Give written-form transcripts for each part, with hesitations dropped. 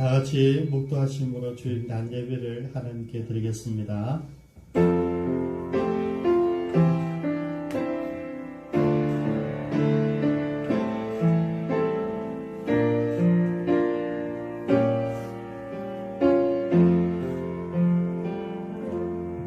다 같이 묵도하심으로 주일 난 예배를 하나님께 드리겠습니다.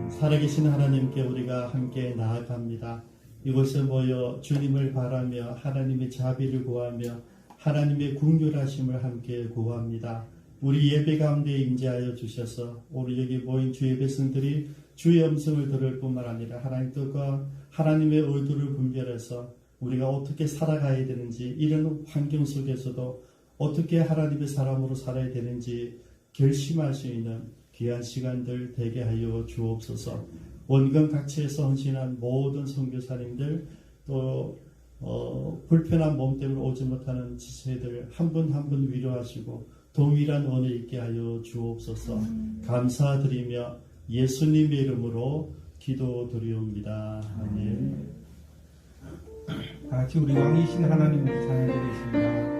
살아계신 하나님께 우리가 함께 나아갑니다. 이곳에 모여 주님을 바라며 하나님의 자비를 구하며 하나님의 긍휼하심을 함께 구합니다. 우리 예배 가운데 임재하여 주셔서 우리 여기 모인 주의 백성들이 주의 음성을 들을 뿐만 아니라 하나님 뜻과 하나님의 의도를 분별해서 우리가 어떻게 살아가야 되는지, 이런 환경 속에서도 어떻게 하나님의 사람으로 살아야 되는지 결심할 수 있는 귀한 시간들 되게 하여 주옵소서. 원경 각지에서 헌신한 모든 선교사님들, 또 불편한 몸 때문에 오지 못하는 지체들 한 분 한 분 위로하시고 동일한 은혜 있게 하여 주옵소서. 감사드리며 예수님의 이름으로 기도드리옵니다. 아멘. 다 같이 우리 왕이신 하나님께 찬양드리겠습니다.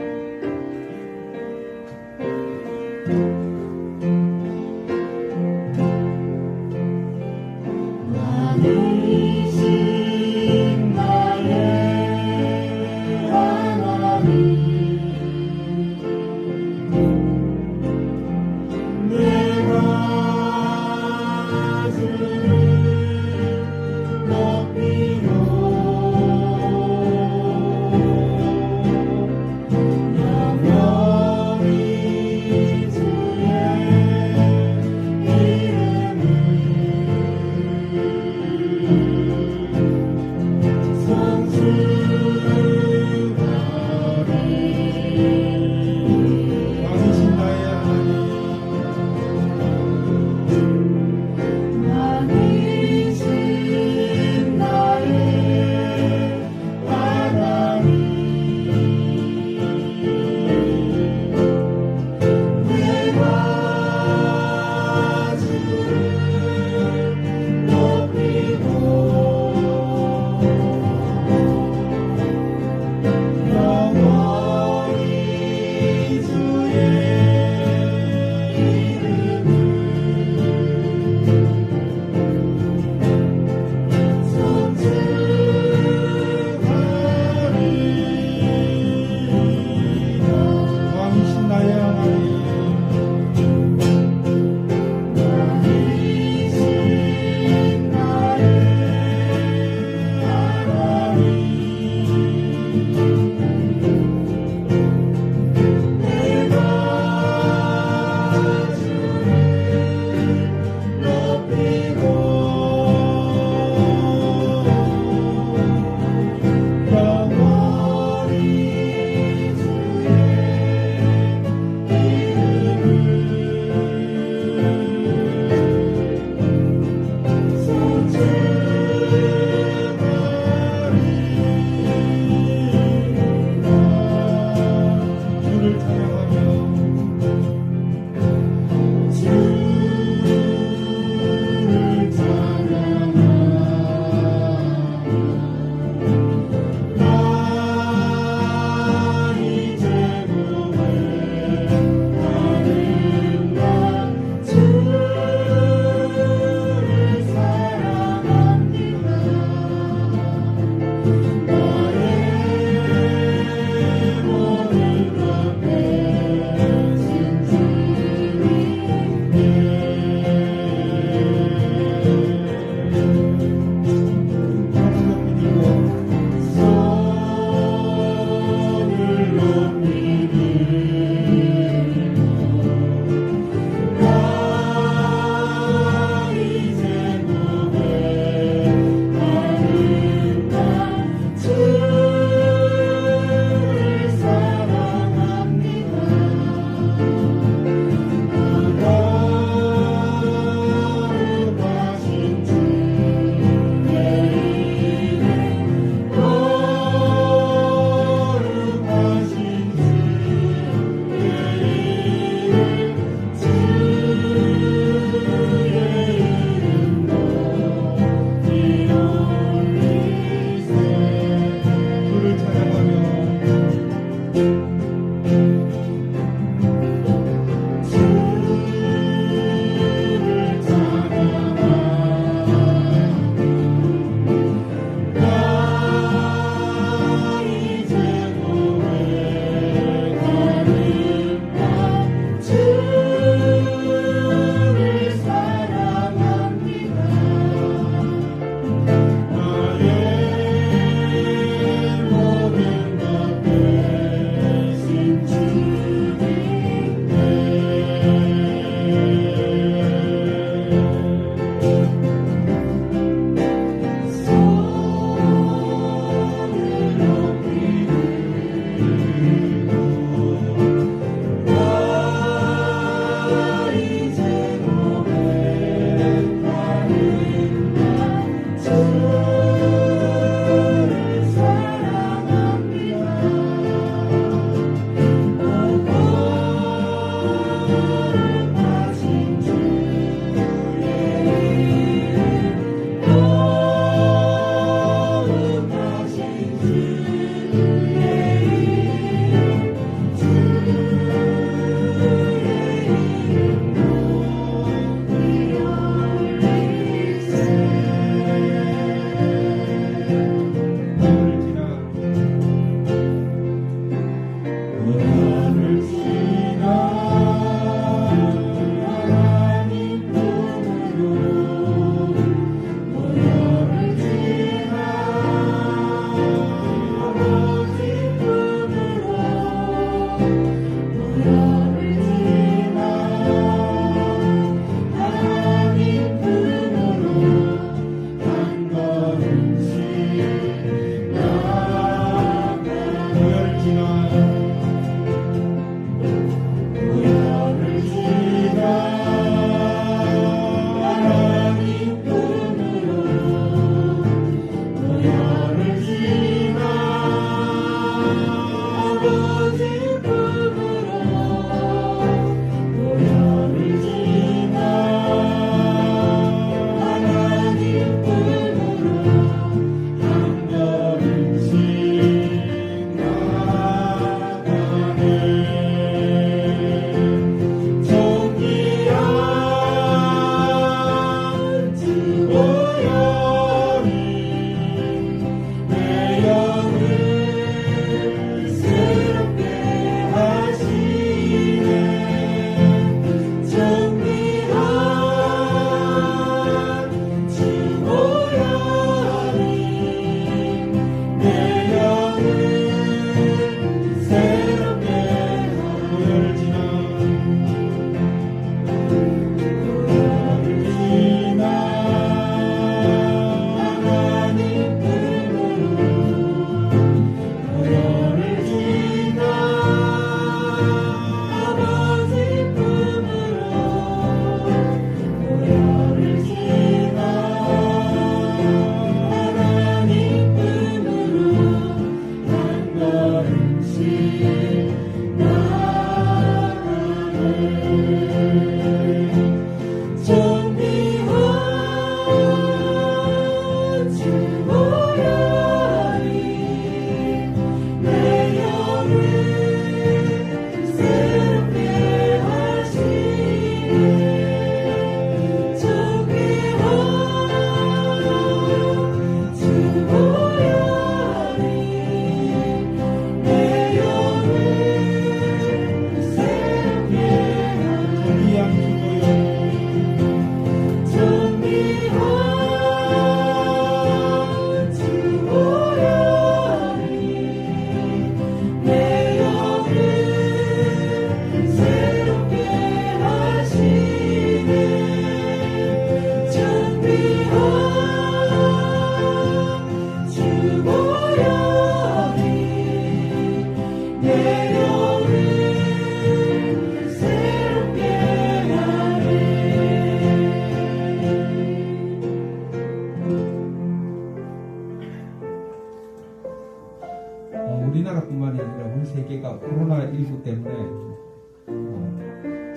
우리나라뿐만이 아니라 온 세계가 코로나19 때문에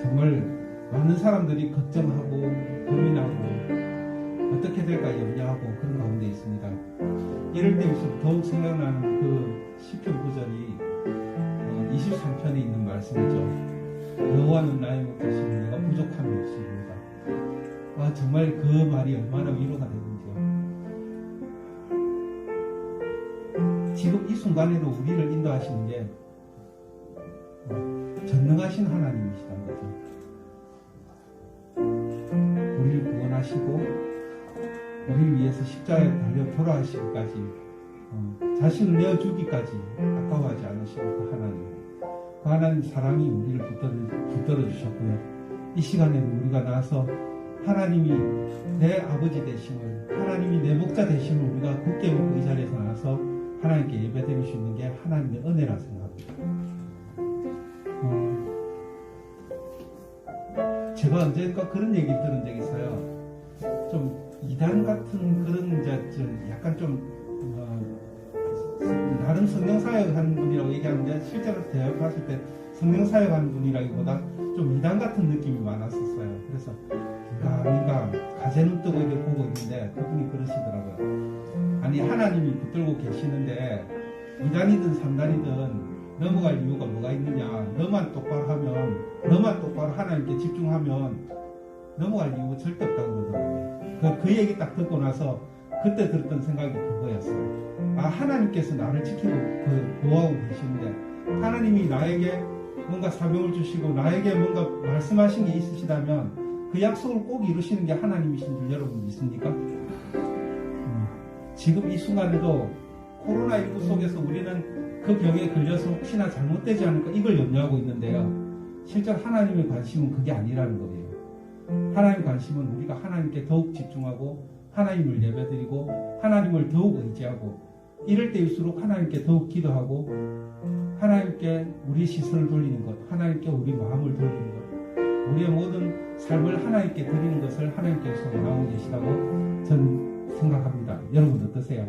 정말 많은 사람들이 걱정하고 고민하고 어떻게 될까 염려하고 그런 가운데 있습니다. 이럴 때일수록 더욱 생각나는 그 시편 구절이 23편에 있는 말씀이죠. 여호와는 나의 목자시니 내가 부족함이 없습니다. 정말 그 말이 얼마나 위로가 되는지요. 지금 이 순간에도 우리를 인도하시는 게 전능하신 하나님이시란 거죠. 우리를 구원하시고 우리를 위해서 십자가에 달려 돌아가시기까지 자신을 내어주기까지 아까워하지 않으시는 그 하나님. 그 하나님 사랑이 우리를 붙들어 주셨고요. 이 시간에는 우리가 나와서 하나님이 내 아버지 되심을, 하나님이 내 목자 되심을 우리가 굳게 믿고 이 자리에서 나와서 하나님께 예배드릴 수 있는 게 하나님의 은혜라 생각합니다. 제가 언젠가 그런 얘기 들은 적이 있어요. 좀 이단 같은 그런 약간 좀 나름 성경사역하는 분이라고 얘기하는데 실제로 대화를 봤을 때 성경사역하는 분이라기보다 좀 좀 이단 같은 느낌이 많았었어요. 그래서 뭔가 가재눈 뜨고 이렇게 보고 있는데 그분이 그러시더라고요. 아니 하나님이 붙들고 계시는데 2단이든 3단이든 넘어갈 이유가 뭐가 있느냐. 너만 똑바로 하면, 너만 똑바로 하나님께 집중하면 넘어갈 이유가 절대 없다고 그러더라고요. 그 얘기 딱 듣고 나서 그때 들었던 생각이 그거였어요. 아, 하나님께서 나를 지키고 보호하고 계시는데 하나님이 나에게 뭔가 사명을 주시고 나에게 뭔가 말씀하신 게 있으시다면 그 약속을 꼭 이루시는 게 하나님이신 줄 여러분 믿습니까? 지금 이 순간에도 코로나19 속에서 우리는 그 병에 걸려서 혹시나 잘못되지 않을까 이걸 염려하고 있는데요. 실제 하나님의 관심은 그게 아니라는 거예요. 하나님의 관심은 우리가 하나님께 더욱 집중하고 하나님을 예배드리고 하나님을 더욱 의지하고 이럴 때일수록 하나님께 더욱 기도하고 하나님께 우리 시선을 돌리는 것, 하나님께 우리 마음을 돌리는 것, 우리의 모든 삶을 하나님께 드리는 것을 하나님께서 원하고 계시다고 저는 생각합니다. 여러분 어떠세요?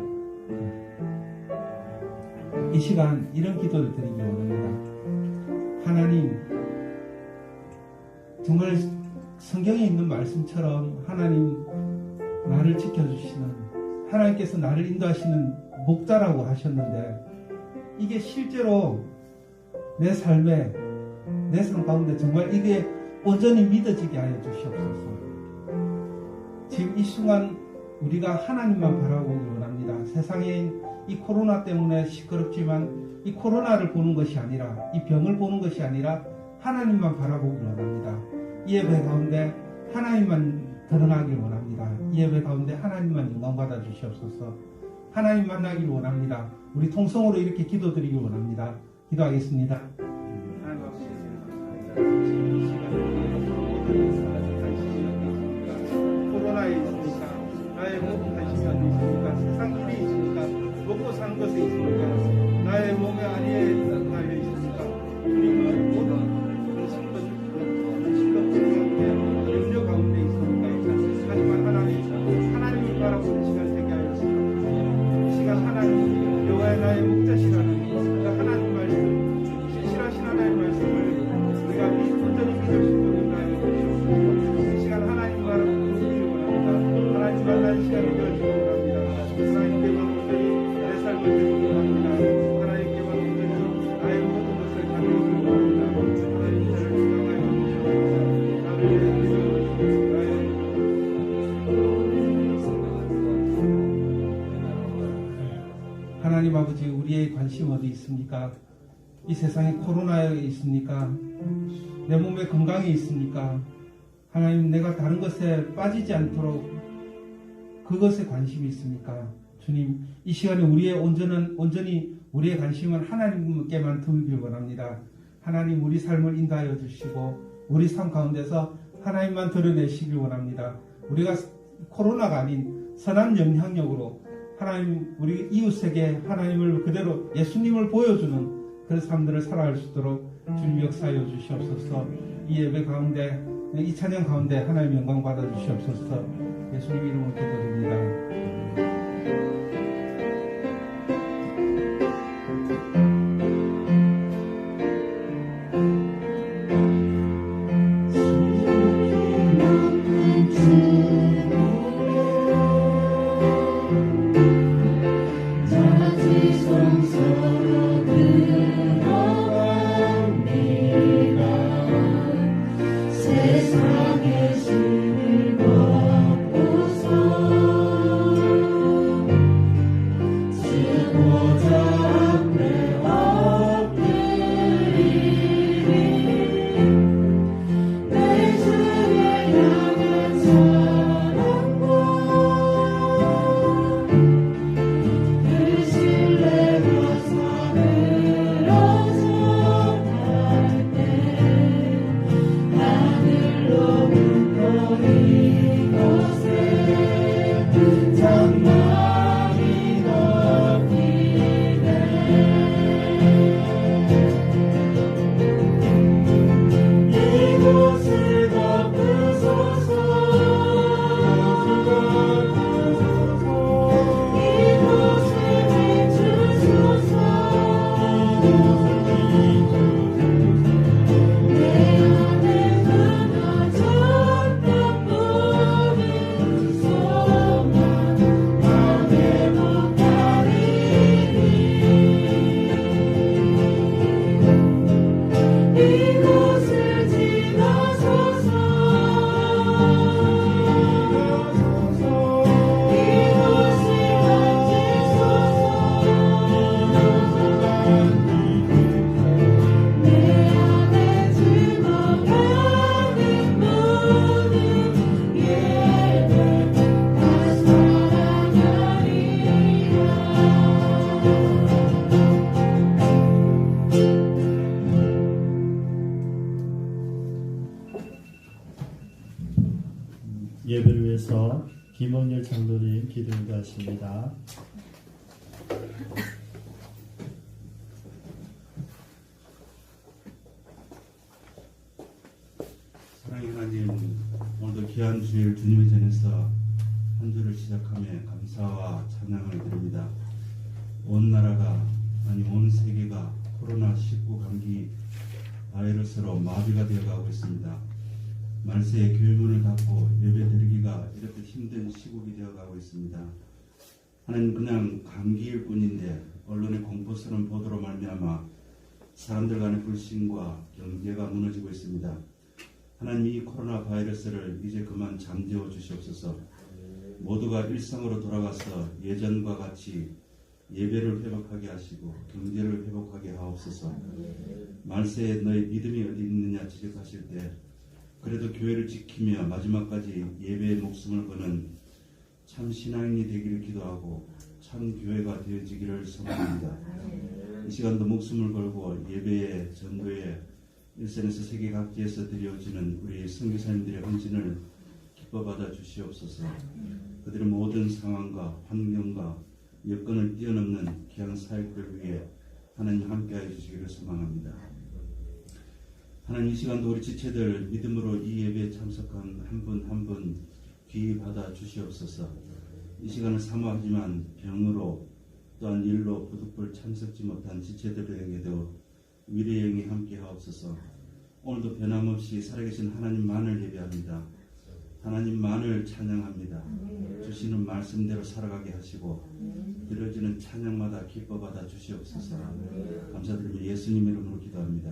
이 시간 이런 기도를 드리기 원합니다. 하나님, 정말 성경에 있는 말씀처럼 하나님 나를 지켜주시는, 하나님께서 나를 인도하시는 목자라고 하셨는데 이게 실제로 내 삶에, 내 삶 가운데 정말 이게 온전히 믿어지게 하여 주시옵소서. 지금 이 순간 우리가 하나님만 바라보기 원합니다. 세상에 이 코로나 때문에 시끄럽지만 이 코로나를 보는 것이 아니라, 이 병을 보는 것이 아니라 하나님만 바라보기 원합니다. 이 예배 가운데 하나님만 드러나길 원합니다. 이 예배 가운데 하나님만 영광받아 주시옵소서. 하나님 만나길 원합니다. 우리 통성으로 이렇게 기도드리길 원합니다. 기도하겠습니다. 하나님 아버지, 코로나에 있으니까, 나의 모든 관심이 어디 있습니까? 세상 일이 있습니까? 먹고 사는 것에 있습니까? 나의 몸의 안위에 달려 있습니까? 주님은 모든 신경 염려 가운데 있습니까? 하지만 하나님을 바라보는 시간 되게 하여 주시옵소서. 이 시간 하나님, 여호와의 나의 목자시라는 그 하나님 말씀, 신실하신 하나님 말씀을 우리가 온전히 믿을 수 있도록 하여 주시옵소서. 이 시간 하나님 바라보기 원합니다. 하나님 만나는 시간을 열주기 원합니다. 하나님께만 온전히 내 삶을 드리기 원합니다. 하나님께만 온전히 나의 모든 것을 가져오기 원합니다. 하나님 나를 인도하여 주시옵소서. 나를 위해 하나님 아버지, 우리의 관심 어디 있습니까? 이 세상에 코로나에 있습니까? 내 몸의 건강에 있습니까? 하나님, 내가 다른 것에 빠지지 않도록 그것에 관심이 있습니까? 주님, 이 시간에 우리의 온전히 우리의 관심은 하나님께만 두길 원합니다. 하나님, 우리 삶을 인도하여 주시고 우리 삶 가운데서 하나님만 드러내시길 원합니다. 우리가 코로나가 아닌 선한 영향력으로 하나님, 우리 이웃에게 하나님을 그대로 예수님을 보여주는 그런 삶들을 살아갈 수 있도록 주님 역사하여 주시옵소서. 이 예배 가운데, 이 찬양 가운데 하나님 영광 받아 주시옵소서. 예수님 이름으로 기도드립니다. 세상의 신을 벗고서 예배를 위해서 김원열 장로님 기도 인도하십니다. 사랑의 하나님, 오늘도 귀한 주일 주님의 전에서 한 주를 시작하며 감사와 찬양을 드립니다. 온 나라가 아니 온 세계가 코로나19 감기 바이러스로 마비가 되어가고 있습니다. 말세에 교회문을 닫고 예배 드리기가 이렇게 힘든 시국이 되어가고 있습니다. 하나님, 그냥 감기일 뿐인데 언론의 공포스러운 보도로 말미암아 사람들 간의 불신과 경계가 무너지고 있습니다. 하나님, 이 코로나 바이러스를 이제 그만 잠재워 주시옵소서. 모두가 일상으로 돌아가서 예전과 같이 예배를 회복하게 하시고 경제를 회복하게 하옵소서. 말세에 너희 믿음이 어디 있느냐 지적하실 때 그래도 교회를 지키며 마지막까지 예배의 목숨을 거는 참 신앙인이 되기를 기도하고 참 교회가 되어지기를 소망합니다. 이 시간도 목숨을 걸고 예배에 전도에 일선에서 세계 각지에서 드려지는 우리 선교사님들의 헌신을 기뻐 받아 주시옵소서. 그들의 모든 상황과 환경과 여건을 뛰어넘는 귀한 사역을 위해 하나님 함께하여 주시기를 소망합니다. 하나님, 이 시간도 우리 지체들 믿음으로 이 예배에 참석한 한 분 한 분 귀히 받아 주시옵소서. 이 시간을 사모하지만 병으로 또한 일로 부득불 참석지 못한 지체들에게도 위로의 영이 함께 하옵소서. 오늘도 변함없이 살아계신 하나님만을 예배합니다. 하나님만을 찬양합니다. 주시는 말씀대로 살아가게 하시고 들어지는 찬양마다 기뻐 받아 주시옵소서. 감사드리며 예수님 이름으로 기도합니다.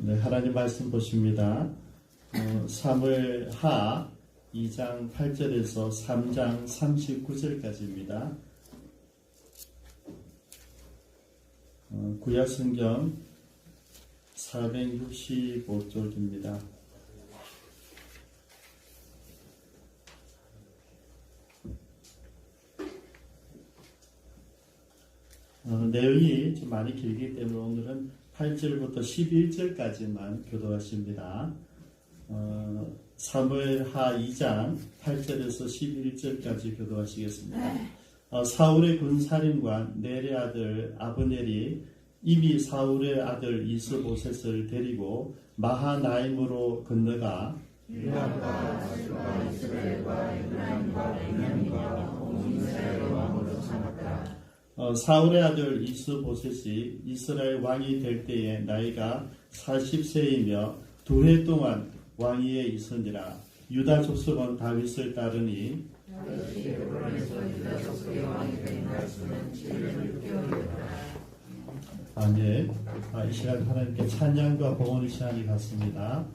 네, 하나님 말씀 보십니다. 사무엘하 2장 8절에서 3장 39절까지입니다. 구약성경 465쪽입니다. 내용이 좀 많이 길기 때문에 오늘은 8절부터 11절까지만 교도하십니다. 사무엘하 2장 8절에서 11절까지 교도하시겠습니다. 사울의 군사령관 넬의 아들 아브넬이 이미 사울의 아들 이스보셋을 데리고 마하나임으로 건너가 유다과 이스라엘과 에브라임과 베냐민과 온 이스라엘 왕으로 삼았다. 사울의 아들 이스보셋이 이스라엘 왕이 될 때에 나이가 40세이며 2해 동안 왕위에 있으니라. 유다 족속은 다윗을 따르니 다윗이 에브론에서 유다 족속의 왕이 된 날수는 706개월이었다. 아멘. 이 시간 하나님께 찬양과 봉헌의 시간이 갔습니다.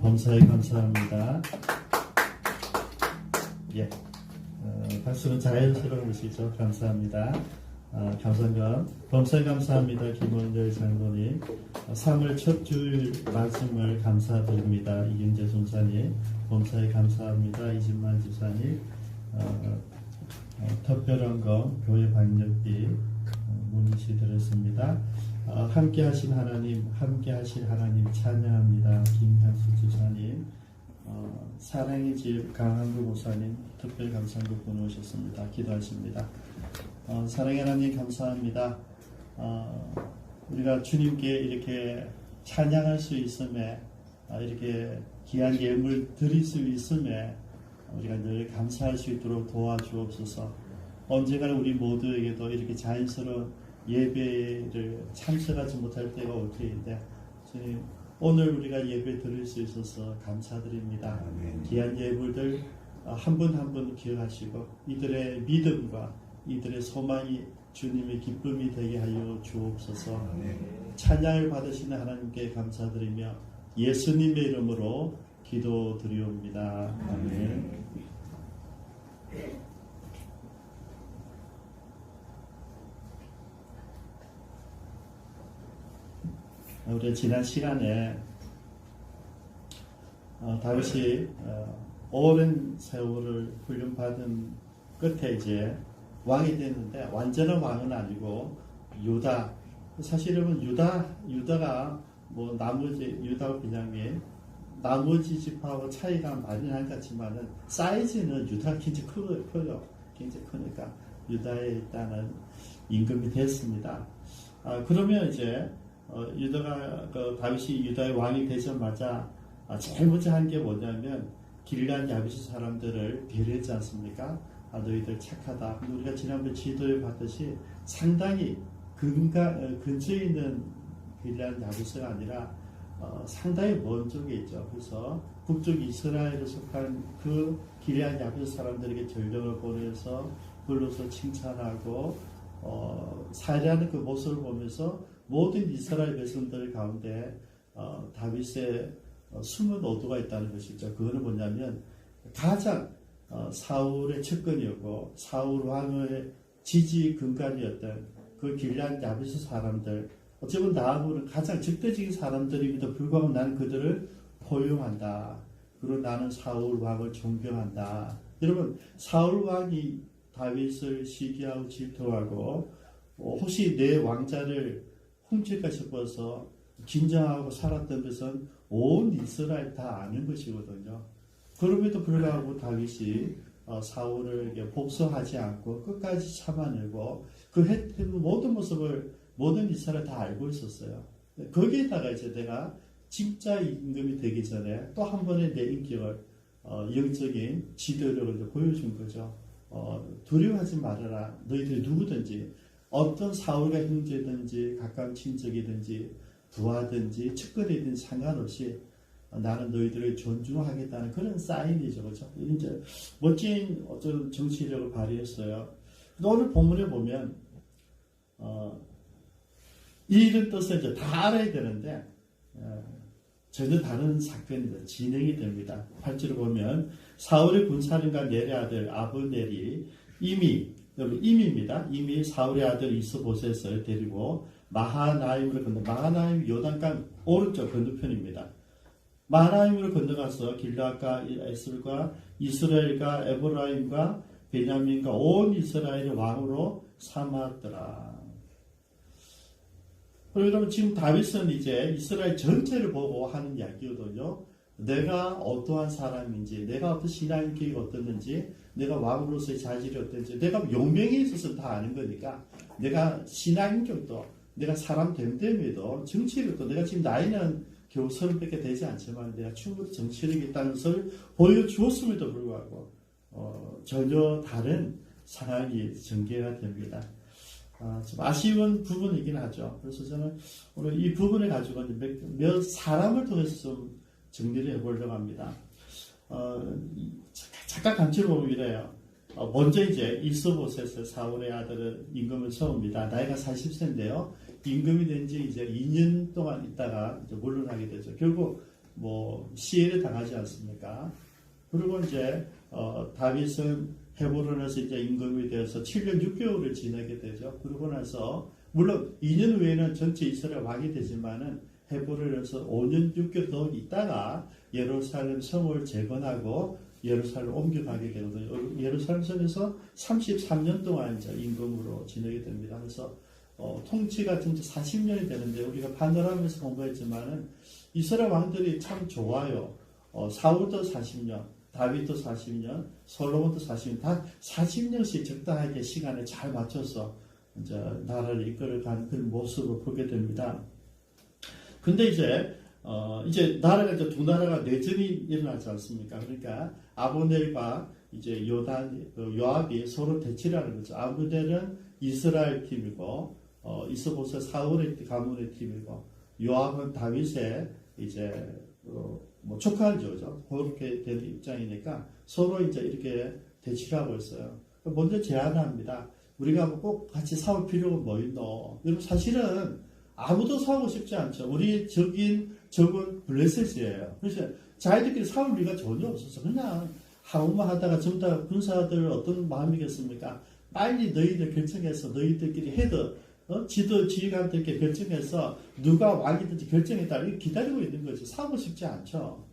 범사에 감사합니다. 예, 박수는 자연스러운 것이죠. 감사합니다. 감사합니다. 범사에 감사합니다. 김원열 장로님. 3월 첫 주일 말씀을 감사드립니다. 이경재 송사님. 범사에 감사합니다. 이진만 집사님. 특별헌금 교회 방역비 문의시 드렸습니다. 함께 하신 하나님 찬양합니다. 김향수 집사님, 사랑의 집 강한구 목사님 특별 감사한국 보내오셨습니다. 기도하십니다. 사랑의 하나님 감사합니다. 우리가 주님께 이렇게 찬양할 수 있음에, 이렇게 귀한 예물 드릴 수 있음에 우리가 늘 감사할 수 있도록 도와주옵소서. 언젠가는 우리 모두에게도 이렇게 자연스러운 예배를 참석하지 못할 때가 올 테인데, 주님 오늘 우리가 예배 드릴 수 있어서 감사드립니다. 귀한 예물들 한 분 한 분 기억하시고 이들의 믿음과 이들의 소망이 주님의 기쁨이 되게 하여 주옵소서. 찬양을 받으시는 하나님께 감사드리며 예수님의 이름으로 기도드리옵니다. 아멘. 우리 지난 시간에 다윗이 오랜 세월을 훈련받은 끝에 이제 왕이 됐는데, 완전한 왕은 아니고 유다, 사실은 유다가 뭐 나머지 유다와 비냐민 나머지 지파하고 차이가 많이 난 것 같지만은 사이즈는 유다가 굉장히 커요. 굉장히 크니까 유다에 일단은 임금이 됐습니다. 그러면 이제 유다가 다윗이 유다의 왕이 되자마자 제일 먼저 한 게 뭐냐면 길르앗 야베스 사람들을 배려했지 않습니까? 너희들 착하다. 우리가 지난번 지도에 봤듯이 상당히 근처에 있는 길르앗 야베스가 아니라 상당히 먼 쪽에 있죠. 그래서 북쪽 이스라엘에 속한 그 길르앗 야베스 사람들에게 전령을 보내서 불러서 칭찬하고 살해하는 그 모습을 보면서 모든 이스라엘 백성들 가운데 다윗의 숨은 어두가 있다는 것이죠. 그거는 뭐냐면 가장 사울의 측근이었고 사울 왕의 지지 근간이었던 그 길르앗 야베스 사람들, 어쩌면 나하고는 가장 적대적인 사람들임에도 불구하고 나는 그들을 포용한다. 그리고 나는 사울 왕을 존경한다. 여러분, 사울 왕이 다윗을 시기하고 질투하고 혹시 내 왕자를 훔칠까 싶어서 긴장하고 살았던 것은 온 이스라엘 다 아는 것이거든요. 그럼에도 불구하고 다윗이 사울을 복수하지 않고 끝까지 참아내고 그 했던 모든 모습을 모든 이스라엘 다 알고 있었어요. 거기에다가 이제 내가 진짜 임금이 되기 전에 또 한 번의 내 인격을 영적인 지도력을 보여준 거죠. 두려워하지 말아라. 너희들이 누구든지 어떤 사울과 형제든지 가까운 친척이든지 부하든지 측근이든지 상관없이 나는 너희들을 존중하겠다는 그런 사인이죠. 그렇죠? 이제 멋진 어떤 정치력을 발휘했어요. 오늘 본문에 보면 이 이런 뜻을 이제 다 알아야 되는데 전혀 다른 사건이 진행이 됩니다. 8절을 보면 사울의 군사령관 넬의 아들 아브넬이 이미 사울의 아들 이스보셋을 데리고 마하나임으로 마하나임 요단강 오른쪽 건너편입니다. 마하나임으로 건너가서 길르앗과 에슬과 이스라엘과 에브라임과 베냐민과 온 이스라엘의 왕으로 삼았더라. 여러분, 지금 다윗은 이제 이스라엘 전체를 보고 하는 이야기거든요. 내가 어떠한 사람인지, 내가 어떤 신앙교육이 어떻는지, 내가 왕으로서의 자질이 어떤지, 내가 용명에 있어서 다 아는 거니까, 내가 신앙교육도, 내가 사람 됨됨에도, 정치력도, 내가 지금 나이는 겨우 30밖에 되지 않지만, 내가 충분히 정치력이 있다는 것을 보여주었음에도 불구하고, 전혀 다른 상황이 전개가 됩니다. 좀 아쉬운 부분이긴 하죠. 그래서 저는 오늘 이 부분을 가지고 몇 사람을 통해서 좀 정리를 해보려고 합니다. 잠깐 간추려 보면 이래요. 먼저 이제 이스보셋의 사울의 아들은 임금을 세웁니다. 나이가 40세인데요. 임금이 된 지 이제 2년 동안 있다가 이제 물러나게 되죠. 결국 뭐 시해를 당하지 않습니까? 그리고 이제 다윗은 헤브론에서 이제 임금이 되어서 7년 6개월을 지내게 되죠. 그러고 나서 물론 2년 후에는 전체 이스라엘 왕이 되지만은 헤브론에서 5년 6개월 더 있다가 예루살렘 성을 재건하고 예루살렘 옮겨가게 되거든요. 예루살렘 성에서 33년 동안 이제 임금으로 지내게 됩니다. 그래서 통치가 진짜 40년이 되는데 우리가 파노라마에서 공부했지만은 이스라엘 왕들이 참 좋아요. 사울도 40년, 다윗도 40년, 솔로몬도 40년, 다 40년씩 적당하게 시간을 잘 맞춰서 이제 나라를 이끌어가는 그런 모습을 보게 됩니다. 근데 이제 나라가 이제 두 나라가 내전이 일어나지 않습니까? 그러니까 아브넬과 이제 요압이 서로 대치를 하는 거죠. 아브넬은 이스라엘 팀이고, 이스보셋 사울의 가문의 팀이고, 요압은 다윗의 이제 뭐 조카죠, 그렇게 된 입장이니까 서로 이제 이렇게 대치를 하고 있어요. 먼저 제안합니다. 우리가 꼭 같이 싸울 필요가 뭐 있노? 여러분 사실은 아무도 싸우고 싶지 않죠. 우리 적은 블레셋이에요. 그래서 자기들끼리 싸울 리가 전혀 없었어. 그냥 하고만 하다가 전부 다 군사들 어떤 마음이겠습니까? 빨리 너희들 결정해서 너희들끼리 헤드 지휘관들께 결정해서 누가 왕이든지 결정했다 이렇게 기다리고 있는 거죠. 싸우고 싶지 않죠.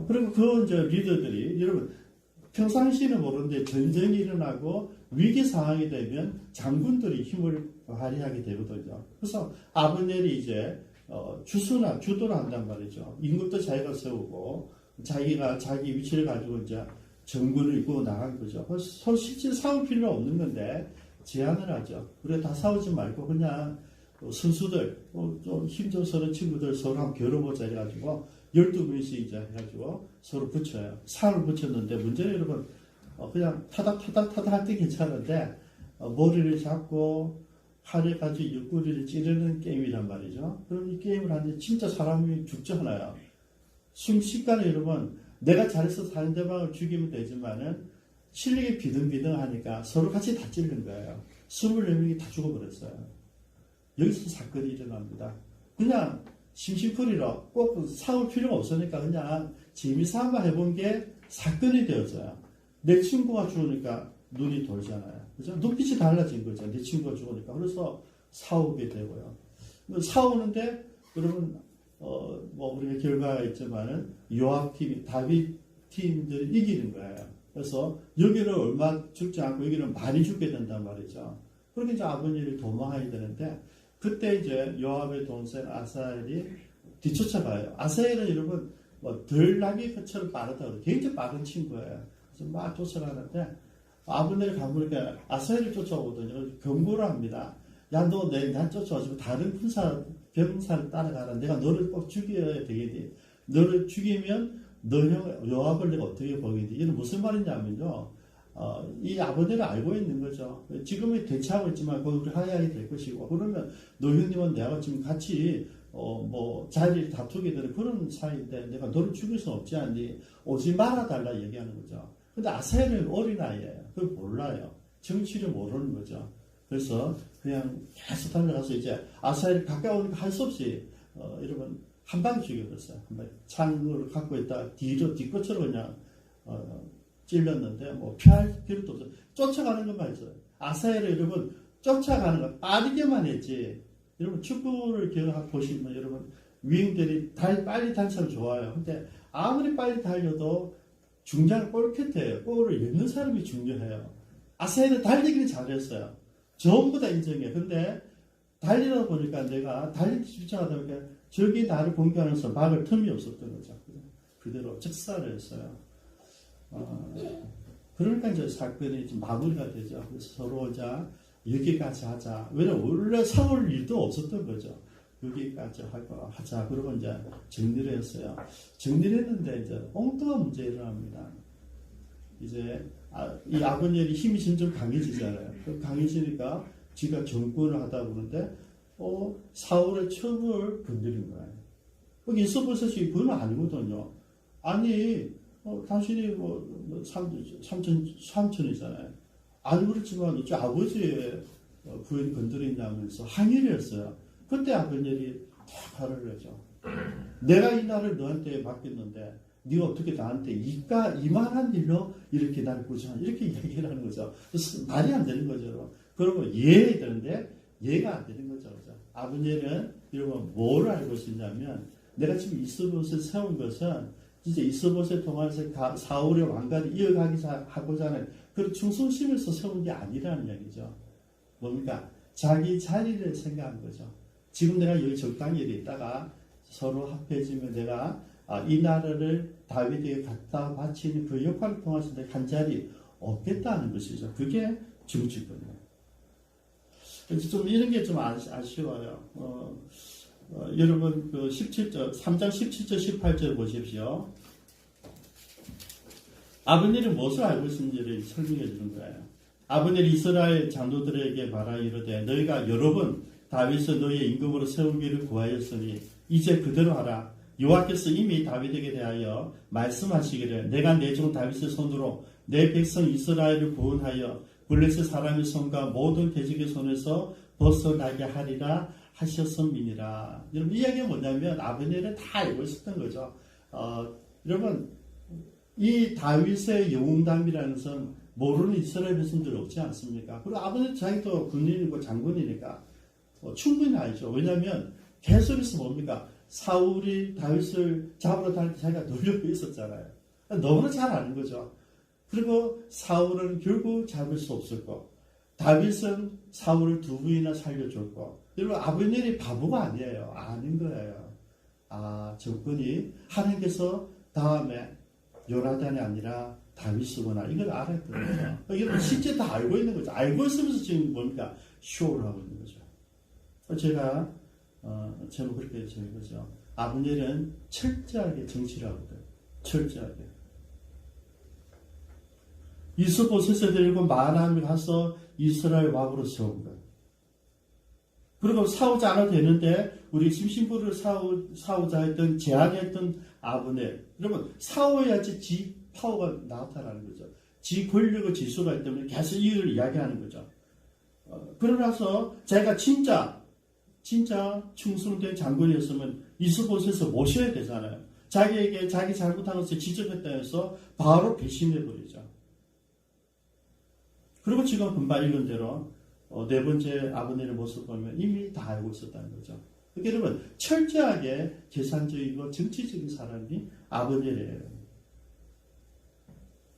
그리고 그 이제 리더들이 여러분 평상시는 모르는데 전쟁이 일어나고 위기 상황이 되면 장군들이 힘을 발휘하게 되거든요. 그래서 아브넬이 이제 주도를 한단 말이죠. 임금도 자기가 세우고 자기가 자기 위치를 가지고 이제 정군을 이끌고 나간 거죠. 서로 실제 싸울 필요 없는 건데 제안을 하죠. 우리가 다 싸우지 말고 그냥 선수들 좀 힘좀 친구들 서로 한번 겨뤄보자 해가지고 12명씩 이제 해가지고 서로 붙여요. 상을 붙였는데 문제는 여러분 그냥 타닥 할 때 괜찮은데 머리를 잡고 칼을 가지고 옆구리를 찌르는 게임이란 말이죠. 그럼 이 게임을 하는데 진짜 사람이 죽잖아요. 순식간에 여러분 내가 잘해서 상대방을 죽이면 되지만은 실력이 비등비등하니까 서로 같이 다 찌르는 거예요. 24명이 다 죽어버렸어요. 여기서 사건이 일어납니다. 그냥 심심풀이로 꼭 싸울 필요가 없으니까 그냥 재미삼아 해본 게 사건이 되었어요. 내 친구가 죽으니까 눈이 돌잖아요. 그죠? 눈빛이 달라진 거죠. 내 친구가 죽으니까. 그래서 싸우게 되고요. 싸우는데 여러분 뭐 우리가 결과가 있지만은 요압 팀이 다윗 팀들이 이기는 거예요. 그래서 여기는 얼마 죽지 않고 여기는 많이 죽게 된단 말이죠. 그렇게 이제 아버님이 도망하게 되는데 그때 이제 요압의 동생 아사엘이 뒤쫓아가요. 아사엘은 여러분 덜 나비처럼 빠르다고 굉장히 빠른 친구예요. 그래서 막 쫓아가는데 아브넬이 가보니까 아사엘을 쫓아오거든요. 경고를 합니다. 야, 난 쫓아오지 다른 병사를 따라가라. 내가 너를 꼭 죽여야 되겠니? 너를 죽이면 너 형 요압을 내가 어떻게 보겠니? 이건 무슨 말이냐면요. 이 아버지를 알고 있는 거죠. 지금은 대치하고 있지만 거기 우리 화해하게 될 것이고 그러면 너 형님은 내가 지금 같이 뭐 자리를 다투게 되는 그런 사이인데 내가 너를 죽일 수 없지 않니? 오지 말아달라 얘기하는 거죠. 근데 아사엘은 어린아이예요. 그걸 몰라요. 정치를 모르는 거죠. 그래서 그냥 계속 달려가서 이제 아사엘이 가까우니까 할 수 없이 여러분 한 방에 죽여버렸어요. 한 방에 창을 갖고 있다 뒤끝으로 그냥 찔렸는데 뭐 피할 필요도 없어요. 쫓아가는 것만 했어요. 아사엘을 여러분 쫓아가는 거 빠르게만 했지. 여러분 축구를 보시면 여러분 위ing들이 빨리 달리면 좋아요. 근데 아무리 빨리 달려도 중장은 골캐트예요. 골을 넣는 사람이 중요해요. 아사엘은 달리기는 잘했어요. 전부 다 인정해요. 근데 달리다 보니까 내가 달리기 집중하다 보니까 저기 나를 공격하면서 막을 틈이 없었던 거죠. 그대로 즉사를 했어요. 그러니까 이제 사건이 좀 마무리가 되죠. 그래서 서로 자 여기까지 하자. 왜냐면 원래 싸울 일도 없었던 거죠. 여기까지 하자. 그러고 이제 정리를 했어요. 정리를 했는데 이제 엉뚱한 문제 일어납니다. 이제 이 아버님이 힘이 점점 강해지잖아요. 강해지니까 지가 정권을 하다 보는데 사울의 첩을 건드린 거예요. 거기 이스보셋이 그건 아니거든요. 아니 당신이 삼촌이잖아요. 안 그렇지만 어째 아버지의 부인 건드리냐면서 항의를 했어요. 그때 아버님이 탁 화를 내죠. 내가 이 나라를 너한테 맡겼는데 네가 어떻게 나한테 이만한 일로 이렇게 나를 구조하냐 이렇게 얘기를 하는 거죠. 그래서 말이 안 되는 거죠. 그러면 이해해야 되는데 이해가 안 되는 거죠. 그죠? 아브넬은 여러분 뭘 알고 있었냐면 내가 지금 이스봇을 세운 것은 진짜 이스봇을 통해서 사울의 왕관을 이어가기 하고자 하는 그런 충성심에서 세운 게 아니라는 얘기죠. 뭡니까? 자기 자리를 생각한 거죠. 지금 내가 여기 적당히 있다가 서로 합해지면 내가 이 나라를 다윗에게 갖다 바치는 그 역할을 통해서 내가 한 자리 얻겠다는 것이죠. 그게 정치권이에요. 좀 이런 게 좀 아쉬워요. 여러분 그 3장 17절 18절 보십시오. 아브넬이 무엇을 알고 있는지를 설명해 주는 거예요. 아브넬이 이스라엘 장로들에게 말하 이르되 너희가 여러 번 다윗을 너희의 임금으로 세우기를 구하였으니 이제 그대로 하라. 여호와께서 이미 다윗에게 대하여 말씀하시기를 내가 내 종 다윗의 손으로 내 백성 이스라엘을 구원하여 블레셋 사람의 손과 모든 대적의 손에서 벗어나게 하리라 하셨음이니라. 여러분 이 이야기가 뭐냐면 아브넬은 다 알고 있었던 거죠. 여러분 이 다윗의 영웅담이라는 것은 모르는 이스라엘 백성들 없지 않습니까? 그리고 아브넬 자기도 군인이고 장군이니까 충분히 알죠. 왜냐하면 계속해서 뭡니까? 사울이 다윗을 잡으러 다닐 때 자기가 노력해 있었잖아요. 너무나 잘 아는 거죠. 그리고 사울은 결국 잡을 수 없었고 다윗은 사울을 두 번이나 살려줬고 여러분 아브넬이 바보가 아니에요. 아는 거예요. 정권이 하나님께서 다음에 요나단이 아니라 다윗이구나 이걸 알았거든요. 여러분 실제 다 알고 있는 거죠. 알고 있으면서 지금 뭡니까? 쇼를 하고 있는 거죠. 제가 제목 그렇게 적은 아브넬은 철저하게 정치를 하거든. 철저하게. 이스봇을 데리고 마하나임에 가서 이스라엘 왕으로 세운 것. 그리고 싸우지 않아도 되는데 우리 심신부를 싸우자 했던 제안했던 아브넬. 여러분 싸워야지 지 파워가 나타나는 거죠. 지 권력의 지수가 있기 때문에 계속 이걸 이야기하는 거죠. 그러나서 자기가 진짜 충성된 장군이었으면 이스봇에서 모셔야 되잖아요. 자기에게 자기 잘못한 것을 지적했다 해서 바로 배신해버리죠. 그리고 지금 금방 읽은 대로 네 번째 아브넬의 모습 보면 이미 다 알고 있었다는 거죠. 그러니까 여러분 철저하게 계산적이고 정치적인 사람이 아브넬이에요.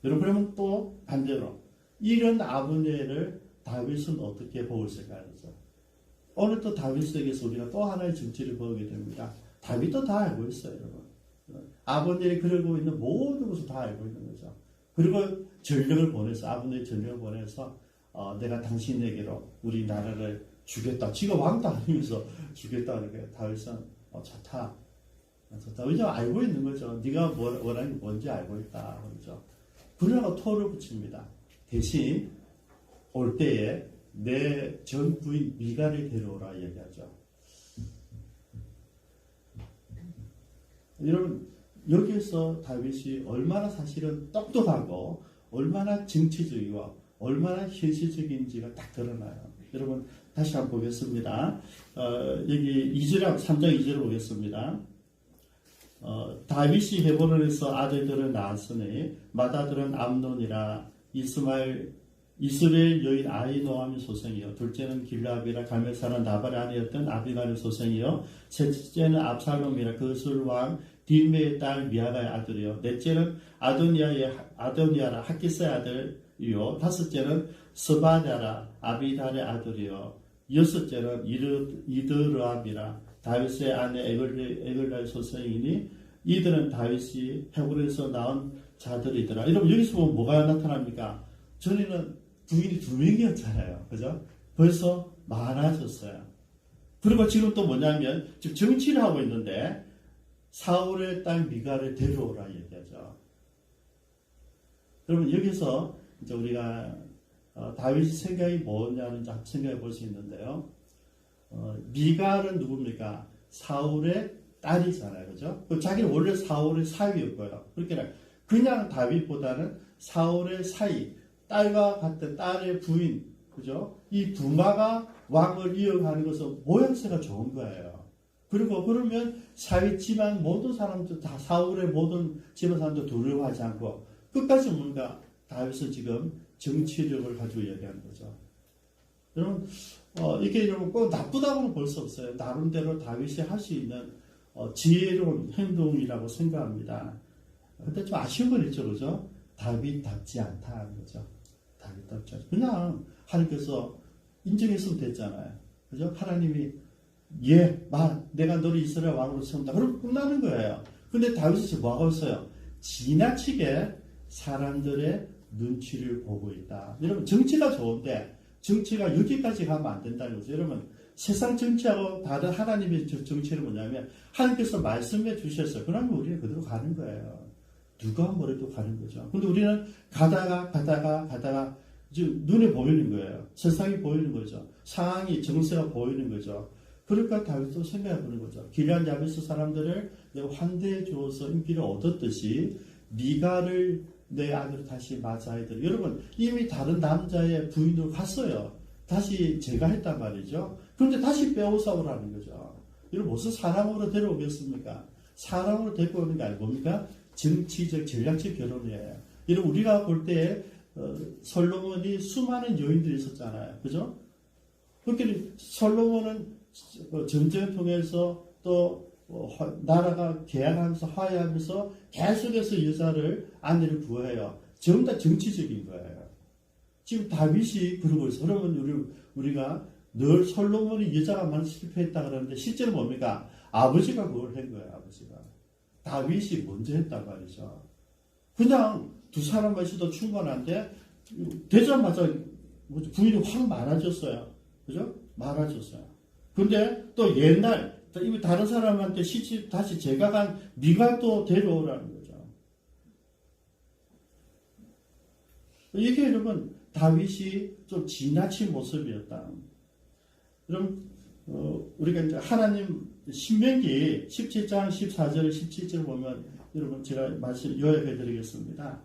여러분 그러면 또 반대로 이런 아브넬을 다윗은 어떻게 보고 생각하죠? 오늘 또 다윗에게서 우리가 또 하나의 정치를 보게 됩니다. 다윗도 다 알고 있어요, 여러분. 아브넬이 그러고 있는 모든 것을 다 알고 있는 거죠. 그리고 전령을 보내서 아브넬이 전령을 보내서 내가 당신에게로 우리 나라를 주겠다. 지가 왕도 아니면서 주겠다. 그러니까 다윗은 좋다. 왜냐면 알고 있는 거죠. 네가 원하는 게 뭔지 알고 있다. 그렇죠. 그러고 토를 붙입니다. 대신 올 때에 내 전 부인 미갈을 데려오라 얘기하죠. 여러분 여기에서 다윗이 얼마나 사실은 똑똑하고 얼마나 정치적이고 얼마나 현실적인지가 딱 드러나요. 여러분 다시 한번 보겠습니다. 여기 3장 2절을 보겠습니다. 다윗이 헤브론에서 아들들을 낳았으니 맏아들은 암논이라 이스라엘 여인 아히노함의 소생이요 둘째는 길라압이라 갈멜 사람 나발의 아내였던 아비갈의 소생이요 셋째는 압살롬이라 그술 왕 딜메의 딸 미아가의 아들이요 넷째는 아도니아라 학기스의 아들이요 다섯째는 스바냐라 아비달의 아들이요 여섯째는 이드르암이라 다윗의 아내 에글라의 소생이니 이들은 다윗이 헤브론에서 낳은 자들이더라. 여러분 여기서 보면 뭐가 나타납니까? 전에는 부인이 2명이었잖아요. 그죠? 벌써 많아졌어요. 그리고 지금 또 뭐냐면 지금 정치를 하고 있는데 사울의 딸 미갈을 데려오라 얘기하죠. 여러분 여기서 이제 우리가 다윗의 생각이 뭐냐는 생각해 볼 수 있는데요. 미갈은 누굽니까? 사울의 딸이잖아요. 그죠? 자기는 원래 사울의 사위였고요. 그러니까 그냥 다윗보다는 사울의 사위, 딸과 같은 딸의 부인, 그죠? 이 부마가 왕을 이어가는 것은 모양새가 좋은 거예요. 그리고 그러면 사회 집안 모든 사람들 다 사울의 모든 집안 사람들 두려워하지 않고 끝까지 뭔가 다윗은 지금 정치력을 가지고 얘기하는 거죠. 여러분 이게 여러분 꼭 나쁘다고는 볼 수 없어요. 나름대로 다윗이 할 수 있는 지혜로운 행동이라고 생각합니다. 근데 좀 아쉬운 건 있죠, 그죠? 다윗답지 않다는 거죠. 다윗답지 않죠. 그냥 하나님께서 인정했으면 됐잖아요. 그죠? 하나님이 내가 너를 이스라엘 왕으로 세운다. 그럼 끝나는 거예요. 근데 다윗이 뭐 하고 있어요? 지나치게 사람들의 눈치를 보고 있다. 여러분 정치가 좋은데 정치가 여기까지 가면 안 된다는 거죠. 여러분 세상 정치하고 다른 하나님의 정치는 뭐냐면 하나님께서 말씀해 주셨어요. 그러면 우리는 그대로 가는 거예요. 누가 뭐래도 가는 거죠. 근데 우리는 가다가 지금 눈에 보이는 거예요. 세상이 보이는 거죠. 상황이 정세가 보이는 거죠. 그러니까 다윗도 생각해 보는 거죠. 길르앗 야베스 사람들을 내가 환대해 주어서 인기를 얻었듯이 미가를 내 아들을 다시 맞아야 돼. 여러분 이미 다른 남자의 부인으로 갔어요. 다시 제가 했단 말이죠. 그런데 다시 빼앗아오라는 거죠. 여러분 무슨 사랑으로 데려오겠습니까? 사랑으로 데리고 오는 게 아니고 뭡니까? 정치적 전략적 결혼이에요. 여러분 우리가 볼 때 솔로몬이 수많은 여인들이 있었잖아요. 그죠? 그렇게 솔로몬은 전쟁을 통해서 또 나라가 계약하면서 화해하면서 계속해서 여자를 아내를 구해요. 전부 다 정치적인 거예요. 지금 다윗이 그러고 있어요. 그러면 우리가 늘 솔로몬이 여자가 많이 실패했다 그러는데 실제로 뭡니까? 아버지가 그걸 한 거예요. 아버지가. 다윗이 먼저 했단 말이죠. 그냥 두 사람만 있어도 충분한데 되자마자 부인이 확 많아졌어요. 그죠? 많아졌어요. 근데 또 옛날 이미 다른 사람한테 시집 다시 제가 간 미가 또 데려오라는 거죠. 이게 여러분 다윗이 좀 지나친 모습이었다. 그럼 우리가 이제 하나님 신명기 17장 14절 17절 보면 여러분 제가 말씀 요약해 드리겠습니다.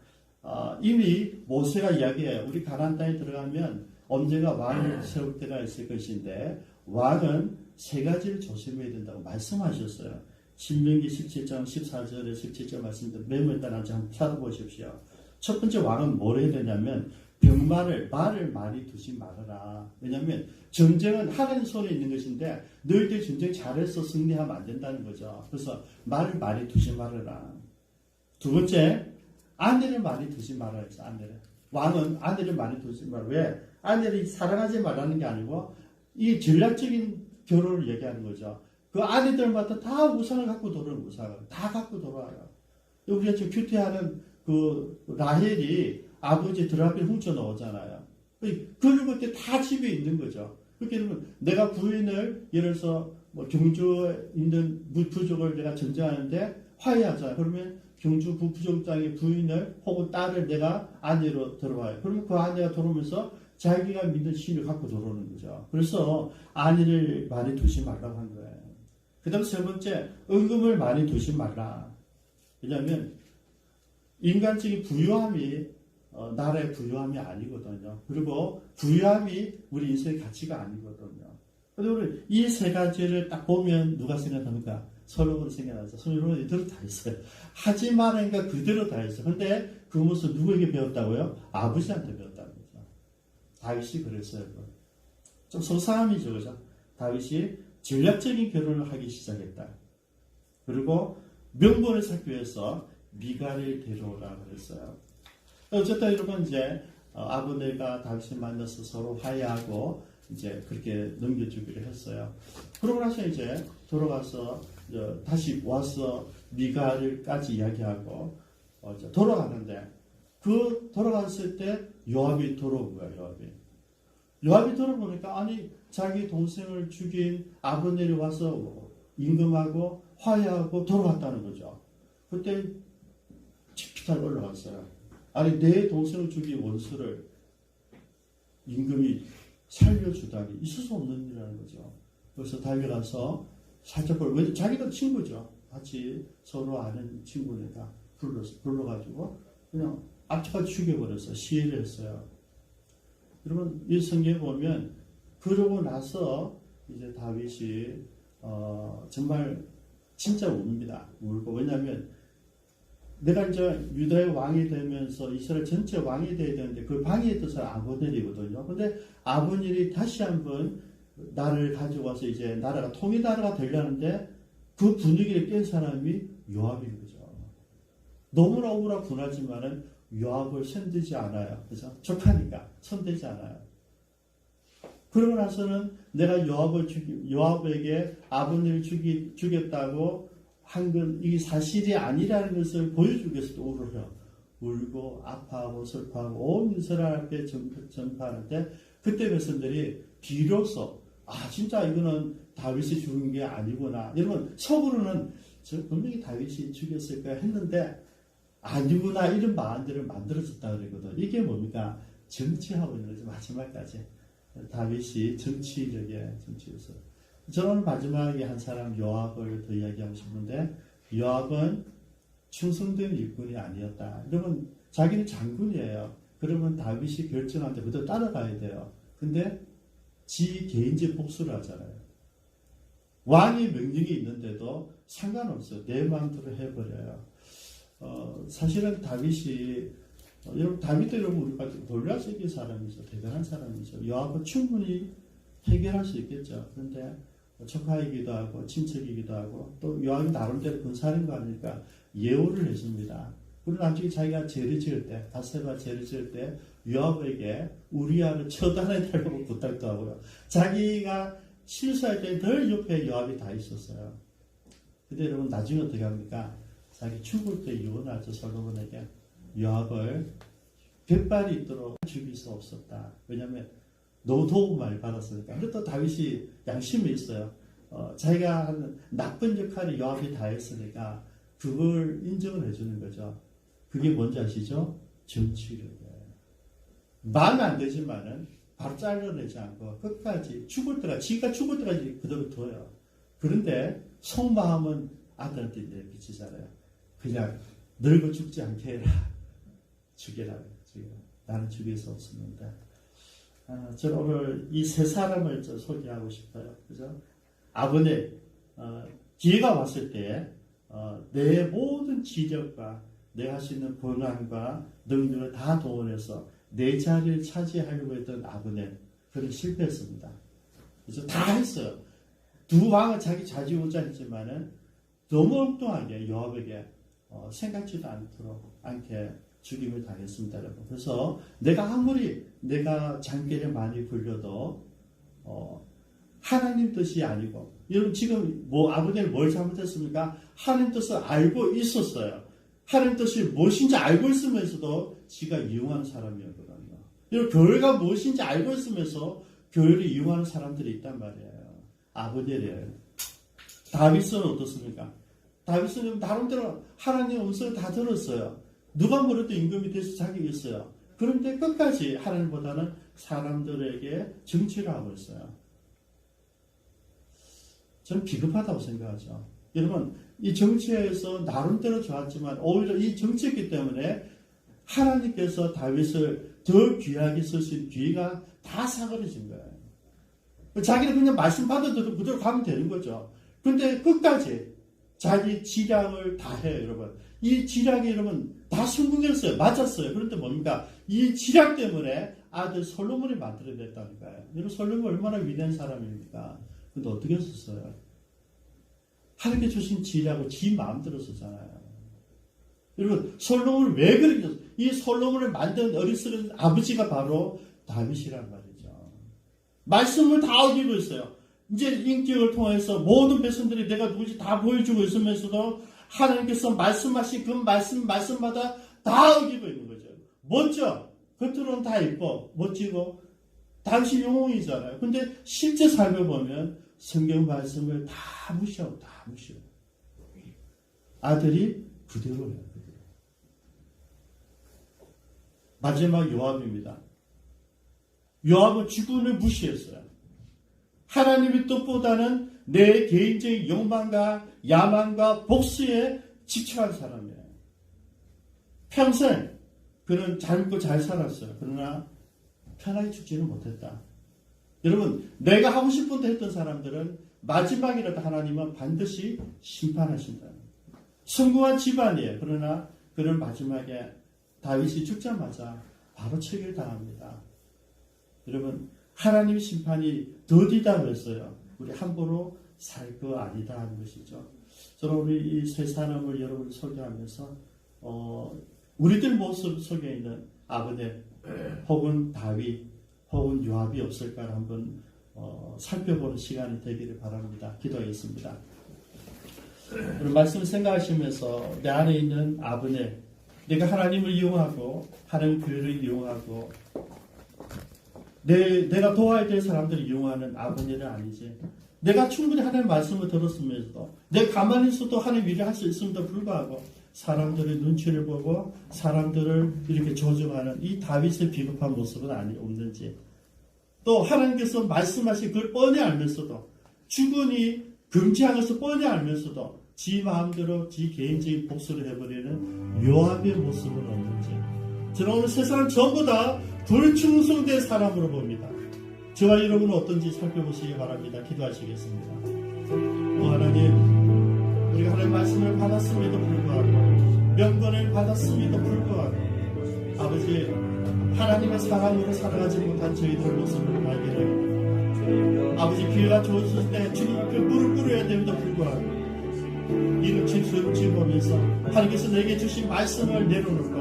이미 모세가 이야기해요. 우리 가나안 땅에 들어가면 언젠가 왕을 세울 때가 있을 것인데 왕은 세 가지를 조심해야 된다고 말씀하셨어요. 신명기 17장 14절에 17절 말씀들 메모에 따라 한번 찾아보십시오. 첫 번째 왕은 뭘 해야 되냐면 말을 많이 두지 말아라. 왜냐하면 전쟁은 하나님 손에 있는 것인데 너희들 전쟁 잘해서 승리하면 안 된다는 거죠. 그래서 말을 많이 두지 말아라. 두 번째 아내를 많이 두지 말아야 했어. 아내를. 왕은 아내를 많이 두지 말아. 왜? 아내를 사랑하지 말라는 게 아니고 이 전략적인 결혼을 얘기하는 거죠. 그 아내들마다 다 우상을 갖고 돌아오는 우상을 다 갖고 돌아와요. 우리가 지금 큐티하는 그 라헬이 아버지 드라비를 훔쳐 넣었잖아요. 그런 것들 다 집에 있는 거죠. 그렇게 되면 내가 부인을 예를 들어서 뭐 경주에 있는 부족을 내가 전쟁하는데 화해하잖아요. 그러면 경주 부족 땅의 부인을 혹은 딸을 내가 아내로 들어와요. 그러면 그 아내가 들어오면서 자기가 믿는 신을 갖고 들어오는 거죠. 그래서 아내를 많이 두지 말라고 한 거예요. 그 다음 세 번째, 은금을 많이 두지 말라. 왜냐하면 인간적인 부유함이 나라의 부유함이 아니거든요. 그리고 부유함이 우리 인생의 가치가 아니거든요. 그런데 우리 이 세 가지를 딱 보면 누가 생각합니까? 솔로몬이 생각나죠. 솔로몬이 그대로 다 있어요. 하지 말라니까 그대로 다 있어요. 근데 그 모습 누구에게 배웠다고요? 아버지한테 배웠다는 거죠. 다윗이 그랬어요. 좀 속상함이죠. 그죠? 다윗이 전략적인 결혼을 하기 시작했다. 그리고 명분을 찾기 위해서 미가를 데려오라 그랬어요. 어쨌든 여러분 이제 아브넬과 다윗을 만나서 서로 화해하고 이제 그렇게 넘겨주기로 했어요. 그러고 나서 이제 돌아가서 다시 와서 미가를까지 이야기하고 돌아가는데 그 돌아갔을 때 요압이 돌아온 거예요. 요압이 돌아보니까 아니 자기 동생을 죽인 아브넬이 와서 임금하고 화해하고 돌아왔다는 거죠. 그때 피탈 올라갔어요. 아니 내 동생을 죽인 원수를 임금이 살려주다니 있을 수 없는 일이라는 거죠. 그래서 다윗이 가서 살짝 왜 자기가 친구죠. 같이 서로 아는 친구니까 불러가지고 그냥 앞차까지 죽여버렸어요. 시해를 했어요. 여러분 이 성경에 보면 그러고 나서 이제 다윗이 정말 진짜 웁니다. 울고. 왜냐하면 내가 이제 유다의 왕이 되면서 이스라엘 전체 왕이 돼야 되는데 그 방해했던 사람 아브넬이거든요. 근데 아브넬이 다시 한번 나를 가져와서 이제 나라가 통일나라가 되려는데 그 분위기를 깬 사람이 요압인 거죠. 너무나 억울하지만은 요압을 손대지 않아요. 그래서 족하니까 손대지 않아요. 그러고 나서는 내가 요압에게 아브넬을 죽였다고 한 건 이 사실이 아니라는 것을 보여주기 위해서 또 울어요. 울고 아파하고 슬퍼하고 온 이스라엘 앞에 전파하는데 그때 백성들이 비로소 진짜 이거는 다윗이 죽은 게 아니구나. 여러분 속으로는 분명히 다윗이 죽였을 거야 했는데 아니구나 이런 마음들을 만들어졌다 그러거든. 이게 뭡니까? 정치하고 있는 거죠. 마지막까지 다윗이 정치에서 저는 마지막에 한 사람 요압을 더 이야기하고 싶은데 요압은 충성된 일꾼이 아니었다. 여러분 자기는 장군이에요. 그러면 다윗이 결정한 데 그대로 따라가야 돼요. 근데 지 개인적 복수를 하잖아요. 왕의 명령이 있는데도 상관없어요. 내 마음대로 해버려요. 사실은 다윗이 여러분 다윗도 여러분 우리가 놀랄 수 있는 사람이죠. 대단한 사람이죠. 요압은 충분히 해결할 수 있겠죠. 그런데 조카이기도 하고 친척이기도 하고 또 요압이 나름대로 군사령관이니까 예우를 해줍니다. 그리고 나중에 자기가 죄를 지을 때 바세바 죄를 지을 때 요압에게 우리아를 처단해달라고 부탁도 하고요. 자기가 실수할 때 늘 옆에 요압이 다 있었어요. 근데 여러분 나중에 어떻게 합니까? 자기 죽을 때 유언하죠. 솔로몬에게 요압을 백발이 있도록 죽일 수 없었다. 왜냐하면 노도움을 받았으니까. 그래도 다윗이 양심이 있어요. 자기가 하는 나쁜 역할을 요압이 다 했으니까 그걸 인정을 해주는 거죠. 그게 뭔지 아시죠? 정치력이에요. 마음에 안 되지만은 바로 잘라내지 않고 끝까지 지가 죽을 때까지 그대로 둬요. 그런데 속마음은 아들한테 내비치잖아요. 그냥 늙어 죽지 않게 해라. 죽여라. 나는 죽일 수 없습니다. 저는 오늘 이 세 사람을 소개하고 싶어요. 그죠? 아브넬, 기회가 왔을 때, 내 모든 지력과 내가 할 수 있는 권한과 능력을 다 동원해서 내 자리를 차지하려고 했던 아브넬, 그는 실패했습니다. 그래서 다 했어요. 두 왕은 자기 좌지우지했지만은 너무 엉뚱하게 요압에게 생각지도 않게 죽임을 당했습니다, 여러분. 그래서 내가 아무리 내가 장계를 많이 굴려도 하나님 뜻이 아니고, 여러분 지금 아브넬 뭘 잘못했습니까? 하나님 뜻을 알고 있었어요. 하나님 뜻이 무엇인지 알고 있으면서도 지가 이용하는 사람이었거든요. 여러분 교회가 무엇인지 알고 있으면서 교회를 이용하는 사람들이 있단 말이에요. 아브넬이에요. 다윗은 어떻습니까? 다윗은 나름대로 하나님의 음성을 다 들었어요. 누가 뭐래도 임금이 돼서 자기 있어요. 그런데 끝까지 하나님보다는 사람들에게 정치를 하고 있어요. 저는 비겁하다고 생각하죠. 여러분, 이 정치에서 나름대로 좋았지만 오히려 이 정치였기 때문에 하나님께서 다윗을 더 귀하게 쓰신 기회가 다 사그러진 거예요. 자기는 그냥 말씀 받아도 그대로 가면 되는 거죠. 그런데 끝까지 자기 지략을 다 해요, 여러분. 이 지략이 여러분 다 성공했어요. 맞았어요. 그런데 뭡니까? 이 지략 때문에 아들 솔로몬이 만들어냈다니까요. 여러분 솔로몬이 얼마나 위대한 사람입니까? 근데 어떻게 썼어요? 하나님께 주신 지략을 지 마음대로 쓰잖아요. 여러분 솔로몬을 왜 그렇게 썼어요? 이 솔로몬을 만든 어리석은 아버지가 바로 다윗이란 말이죠. 말씀을 다 어기고 있어요. 이제 인격을 통해서 모든 백성들이 내가 누구지 다 보여주고 있으면서도 하나님께서 말씀하신 그 말씀마다 다 어기고 있는 거죠. 멋져. 겉으로는 다 이뻐. 멋지고. 당시 영웅이잖아요. 근데 실제 삶을 보면 성경 말씀을 다 무시하고 다 무시해요. 아들이 그대로예요. 그대로. 마지막 요압입니다. 요압은 주군을 무시했어요. 하나님의 뜻보다는 내 개인적인 욕망과 야망과 복수에 집착한 사람이에요. 평생 그는 잘 먹고 잘 살았어요. 그러나 편하게 죽지는 못했다. 여러분 내가 하고 싶은 데 했던 사람들은 마지막이라도 하나님은 반드시 심판하신다. 성공한 집안이에요. 그러나 그는 마지막에 다윗이 죽자마자 바로 처리를 당합니다. 여러분, 하나님 심판이 더디다 그랬어요. 우리 함부로 살 거 아니다 하는 것이죠. 저는 우리 이 세 사람을 여러분 소개하면서 우리들 모습 속에 있는 아브넬 혹은 다윗 혹은 요압이 없을까 한번 살펴보는 시간이 되기를 바랍니다. 기도하겠습니다. 오늘 말씀 생각하시면서 내 안에 있는 아브넬, 내가 하나님을 이용하고 하나님 교회를 이용하고 내가 도와야 될 사람들을 이용하는 아브넬은 아니지. 내가 충분히 하나님의 말씀을 들었으면서도 내가 가만히 있어도 하나님 일을 할 수 있음에도 불구하고 사람들의 눈치를 보고 사람들을 이렇게 조종하는 이 다윗의 비겁한 모습은 없는지, 또 하나님께서 말씀하신 그걸 뻔히 알면서도 주군이 금지한 것을 뻔히 알면서도 지 마음대로 지 개인적인 복수를 해버리는 요압의 모습은 없는지, 저는 오늘 세상 전부 다 불충성된 사람으로 봅니다. 저와 여러분은 어떤지 살펴보시기 바랍니다. 기도하시겠습니다. 하나님, 우리가 하나님의 말씀을 받았음에도 불구하고 명분을 받았음에도 불구하고 아버지 하나님의 사랑으로 살아가지 못한 저희들 모습을 발견합니다. 아버지 기회가 주어졌을 때 주님 앞에 무릎 꿇어야 됨에도 불구하고 이를 짊어지면서 하나님께서 내게 주신 말씀을 내려놓고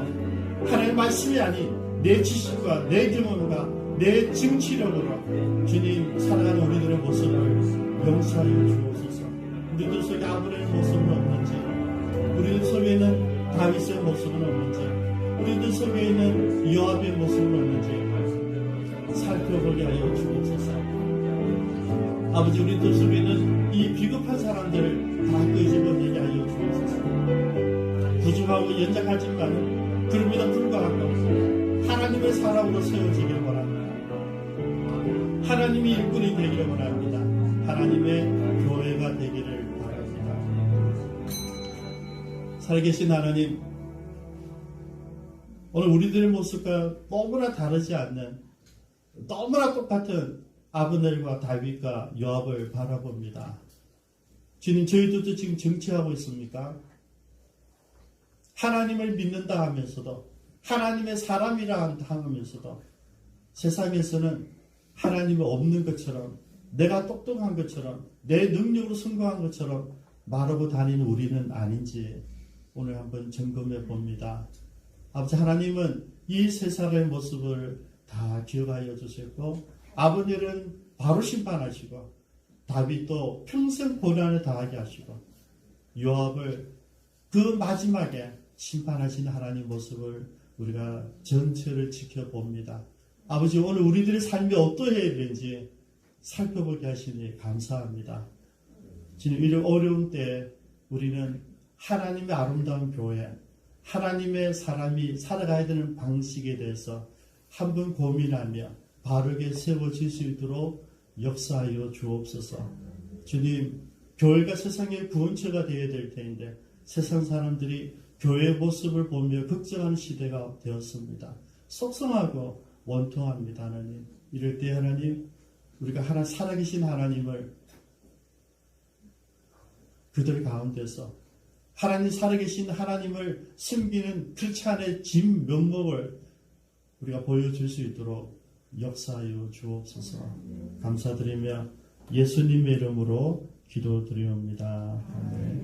하나님의 말씀이 아닌 내 지식과 내 경험과 내 증치력으로 주님 살아가는 우리들의 모습을 용서하여 주옵소서. 우리들 속에 아브넬의 모습은 없는지, 우리들 속에는 다윗의 모습은 없는지, 우리들 속에 있는 요압의 모습은 없는지 살펴보게 하여 주옵소서. 아버지, 우리들 속에는 이 비겁한 사람들을 다 끄집어내게 하여 주옵소서. 부족하고 연약하지만 그럼에도 불구하고 하나님의 사람으로 세워지길 원합니다. 하나님의 일꾼이 되기를 원합니다. 하나님의 교회가 되기를 바랍니다. 살아계신 하나님, 오늘 우리들의 모습과 너무나 다르지 않는, 너무나 똑같은 아브넬과 다윗과 요압을 바라봅니다. 주님, 저희들도 지금 정치하고 있습니까? 하나님을 믿는다 하면서도, 하나님의 사람이라 하면서도 세상에서는 하나님이 없는 것처럼, 내가 똑똑한 것처럼, 내 능력으로 성공한 것처럼 말하고 다니는 우리는 아닌지 오늘 한번 점검해 봅니다. 아버지, 하나님은 이 세상의 모습을 다 기억하여 주셨고, 아버지는 바로 심판하시고, 다윗도 평생 고난을 당하게 하시고, 요압을 그 마지막에 심판하시는 하나님 모습을 우리가 전체를 지켜봅니다. 아버지, 오늘 우리들의 삶이 어떠해야 되는지 살펴보게 하시니 감사합니다. 지금 이런 어려운 때에 우리는 하나님의 아름다운 교회, 하나님의 사람이 살아가야 되는 방식에 대해서 한번 고민하며 바르게 세워질 수 있도록 역사하여 주옵소서. 주님, 교회가 세상의 구원처가 되어야 될 텐데 세상 사람들이 교회의 모습을 보며 걱정하는 시대가 되었습니다. 속상하고 원통합니다. 하나님, 이럴 때 하나님, 우리가 살아계신 하나님을 그들 가운데서 하나님, 살아계신 하나님을 섬기는 크리스찬의 진 면목을 우리가 보여줄 수 있도록 역사하여 주옵소서. 감사드리며 예수님의 이름으로 기도드리옵니다. 아멘.